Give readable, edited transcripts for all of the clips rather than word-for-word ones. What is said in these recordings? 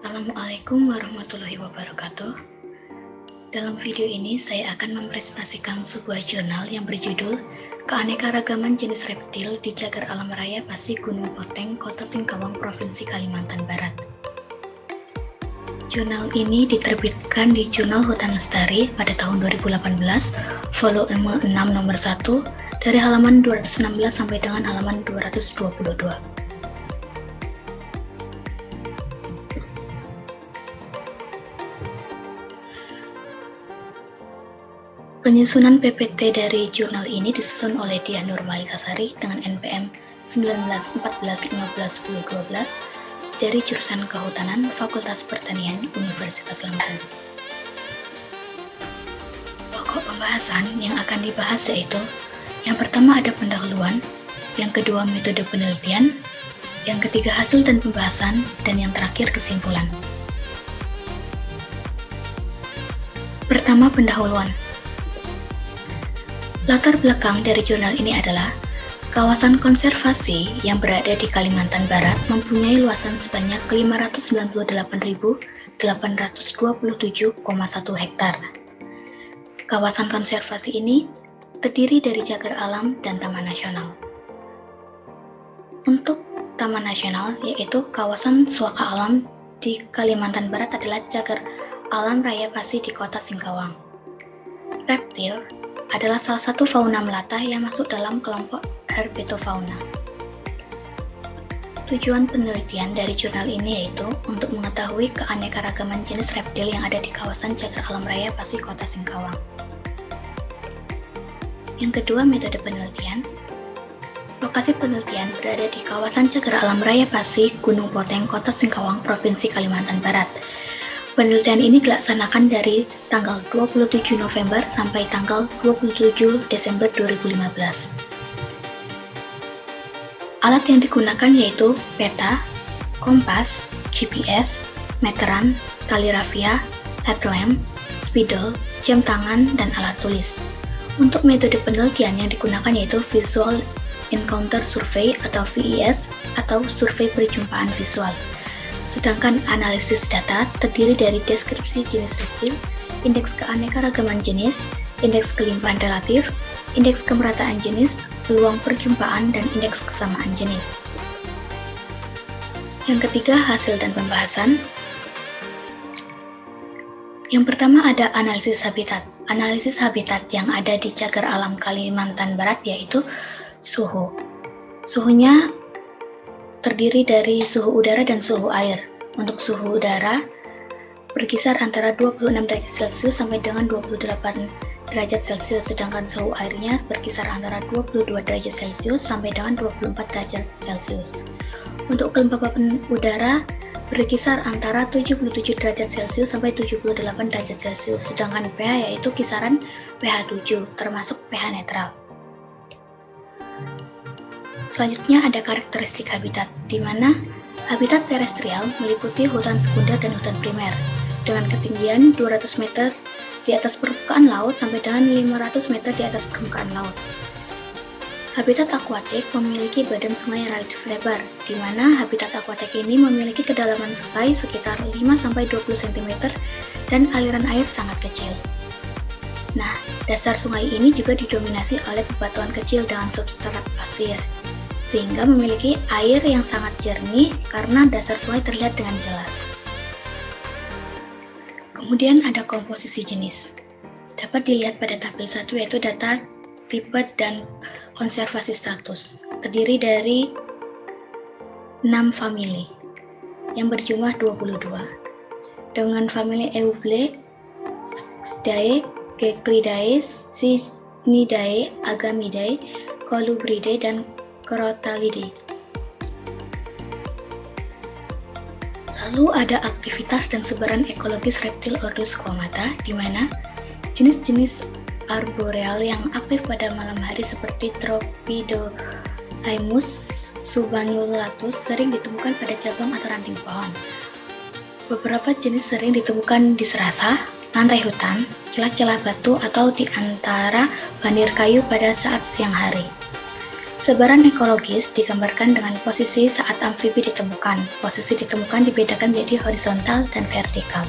Assalamualaikum warahmatullahi wabarakatuh. Dalam video ini saya akan mempresentasikan sebuah jurnal yang berjudul Keanekaragaman Jenis Reptil di Cagar Alam Raya Pasi Gunung Poteng, Kota Singkawang, Provinsi Kalimantan Barat. Jurnal ini diterbitkan di Jurnal Hutan Lestari pada tahun 2018, volume 6 nomor 1, dari halaman 216 sampai dengan halaman 222. Penyusunan PPT dari jurnal ini disusun oleh Diah Nurmalisasari dengan NPM 1914151012 dari jurusan Kehutanan Fakultas Pertanian Universitas Lampung. Pokok pembahasan yang akan dibahas yaitu yang pertama ada pendahuluan, yang kedua metode penelitian, yang ketiga hasil dan pembahasan, dan yang terakhir kesimpulan. Pertama, pendahuluan. Latar belakang dari jurnal ini adalah kawasan konservasi yang berada di Kalimantan Barat mempunyai luasan sebanyak 598.827,1 hektar. Kawasan konservasi ini terdiri dari cagar alam dan taman nasional. Untuk taman nasional, yaitu kawasan suaka alam di Kalimantan Barat adalah Cagar Alam Raya Pasi di Kota Singkawang. Reptil adalah salah satu fauna melata yang masuk dalam kelompok herpetofauna. Tujuan penelitian dari jurnal ini yaitu untuk mengetahui keanekaragaman jenis reptil yang ada di kawasan Cagar Alam Raya Pasi Kota Singkawang. Yang kedua, metode penelitian. Lokasi penelitian berada di kawasan Cagar Alam Raya Pasi, Gunung Poteng, Kota Singkawang, Provinsi Kalimantan Barat. Penelitian ini dilaksanakan dari tanggal 27 November sampai tanggal 27 Desember 2015. Alat yang digunakan yaitu peta, kompas, GPS, meteran, tali rafia, headlamp, spidol, jam tangan, dan alat tulis. Untuk metode penelitian yang digunakan yaitu Visual Encounter Survey atau VES atau survei perjumpaan visual. Sedangkan analisis data terdiri dari deskripsi jenis reptil, indeks keanekaragaman jenis, indeks kelimpahan relatif, indeks kemerataan jenis, peluang perjumpaan, dan indeks kesamaan jenis. Yang ketiga, hasil dan pembahasan. Yang pertama ada analisis habitat. Analisis habitat yang ada di Cagar Alam Kalimantan Barat yaitu suhu. Suhunya terdiri dari suhu udara dan suhu air. Untuk suhu udara berkisar antara 26 derajat Celcius sampai dengan 28 derajat Celcius, sedangkan suhu airnya berkisar antara 22 derajat Celcius sampai dengan 24 derajat Celcius. Untuk kelembapan udara berkisar antara 77 derajat Celcius sampai 78 derajat Celcius, sedangkan pH yaitu kisaran pH 7 termasuk pH netral. Selanjutnya ada karakteristik habitat, di mana habitat terestrial meliputi hutan sekunder dan hutan primer dengan ketinggian 200 meter di atas permukaan laut sampai dengan 500 meter di atas permukaan laut. Habitat akuatik memiliki badan sungai yang relatif lebar, di mana habitat akuatik ini memiliki kedalaman sungai sekitar 5-20 cm dan aliran air sangat kecil. Nah, dasar sungai ini juga didominasi oleh bebatuan kecil dengan substrat pasir, sehingga memiliki air yang sangat jernih karena dasar sungai terlihat dengan jelas. Kemudian ada komposisi jenis. Dapat dilihat pada tabel 1 yaitu data tipe dan konservasi status. Terdiri dari 6 famili yang berjumlah 22. Dengan famili Euble, Sdae, Geklidae, Cynidae, Agamidae, Colubridae, dan Crotalidae. Lalu ada aktivitas dan sebaran ekologis reptil ordo squamata, di mana jenis-jenis arboreal yang aktif pada malam hari seperti Tropidothymus subannulatus sering ditemukan pada cabang atau ranting pohon. Beberapa jenis sering ditemukan di serasa, lantai hutan, celah-celah batu, atau di antara banir kayu pada saat siang hari. Sebaran ekologis digambarkan dengan posisi saat amfibi ditemukan. Posisi ditemukan dibedakan menjadi horizontal dan vertikal.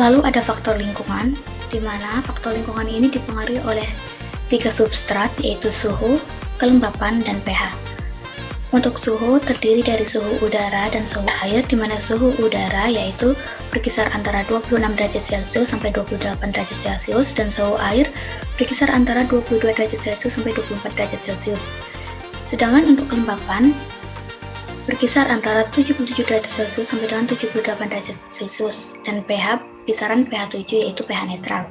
Lalu ada faktor lingkungan, di mana faktor lingkungan ini dipengaruhi oleh 3 substrat, yaitu suhu, kelembapan, dan pH. Untuk suhu terdiri dari suhu udara dan suhu air, di mana suhu udara yaitu berkisar antara 26 derajat Celcius sampai 28 derajat Celcius, dan suhu air berkisar antara 22 derajat Celcius sampai 24 derajat Celcius. Sedangkan untuk kelembapan berkisar antara 77 derajat Celcius sampai dengan 78 derajat Celcius, dan pH kisaran pH 7 yaitu pH netral.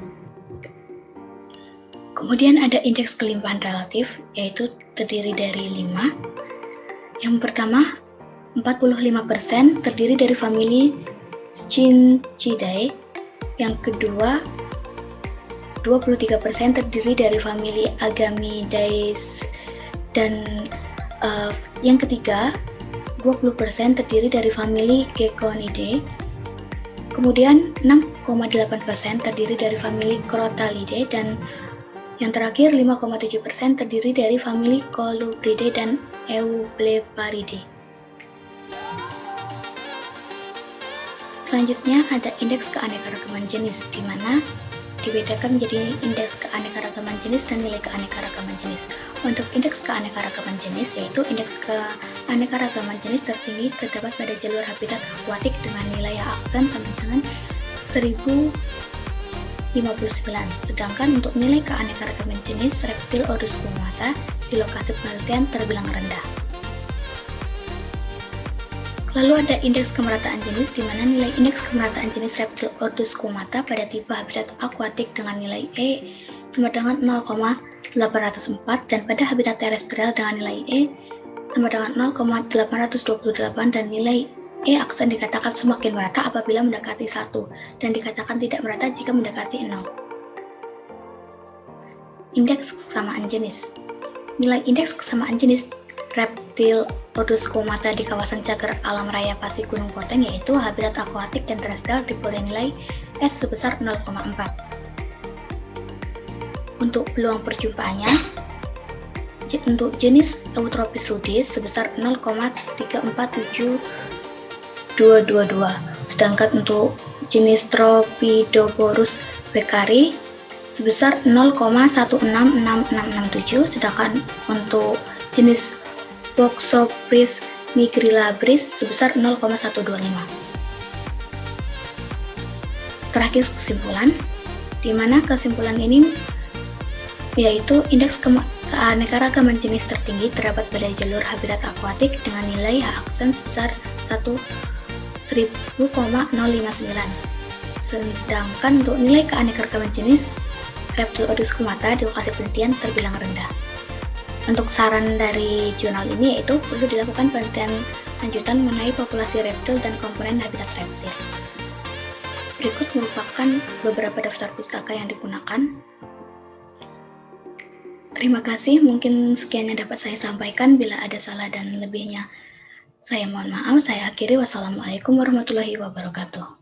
Kemudian ada indeks kelimpahan relatif, yaitu terdiri dari 5. Yang pertama, 45% terdiri dari famili Scincidae. Yang kedua, 23% terdiri dari famili Agamidae, dan yang ketiga, 20% terdiri dari famili Geckonidae. Kemudian 6,8% terdiri dari famili Crotalidae, dan yang terakhir 5,7% terdiri dari famili Colubridae dan Eubleparidae. Selanjutnya ada indeks keanekaragaman jenis, di mana dibedakan menjadi indeks keanekaragaman jenis dan nilai keanekaragaman jenis. Untuk indeks keanekaragaman jenis, yaitu indeks keanekaragaman jenis tertinggi terdapat pada jalur habitat akuatik dengan nilai aksen sampai dengan 1059. Sedangkan untuk nilai keanekaragaman jenis reptil Ordo squamata di lokasi penelitian terbilang rendah. Lalu ada indeks kemerataan jenis, di mana nilai indeks kemerataan jenis reptil Ordo squamata pada tipe habitat akuatik dengan nilai E sama dengan 0,804, dan pada habitat terestrial dengan nilai E sama dengan 0,828, dan nilai E aksen dikatakan semakin merata apabila mendekati 1, dan dikatakan tidak merata jika mendekati 0. Indeks kesamaan jenis. Nilai indeks kesamaan jenis reptil Ordo squamata di kawasan cagar alam raya Pasir Gunung Poteng, yaitu habitat akuatik dan terestrial, diperoleh nilai S sebesar 0,4. Untuk peluang perjumpaannya, untuk jenis Eutropis rudis sebesar 0,347222, sedangkan untuk jenis Tropidoborus beccari sebesar 0,166667, sedangkan untuk jenis Boxopris nigrillabris sebesar 0,125. Terakhir kesimpulan, di mana kesimpulan ini yaitu indeks keanekaragaman jenis tertinggi terdapat pada jalur habitat akuatik dengan nilai H aksen sebesar 1000,059. Sedangkan untuk nilai keanekaragaman jenis reptil Ordo squamata di lokasi penelitian terbilang rendah. Untuk saran dari jurnal ini yaitu perlu dilakukan penelitian lanjutan mengenai populasi reptil dan komponen habitat reptil. Berikut merupakan beberapa daftar pustaka yang digunakan. Terima kasih, mungkin sekian yang dapat saya sampaikan. Bila ada salah dan lebihnya, saya mohon maaf. Saya akhiri. Wassalamualaikum warahmatullahi wabarakatuh.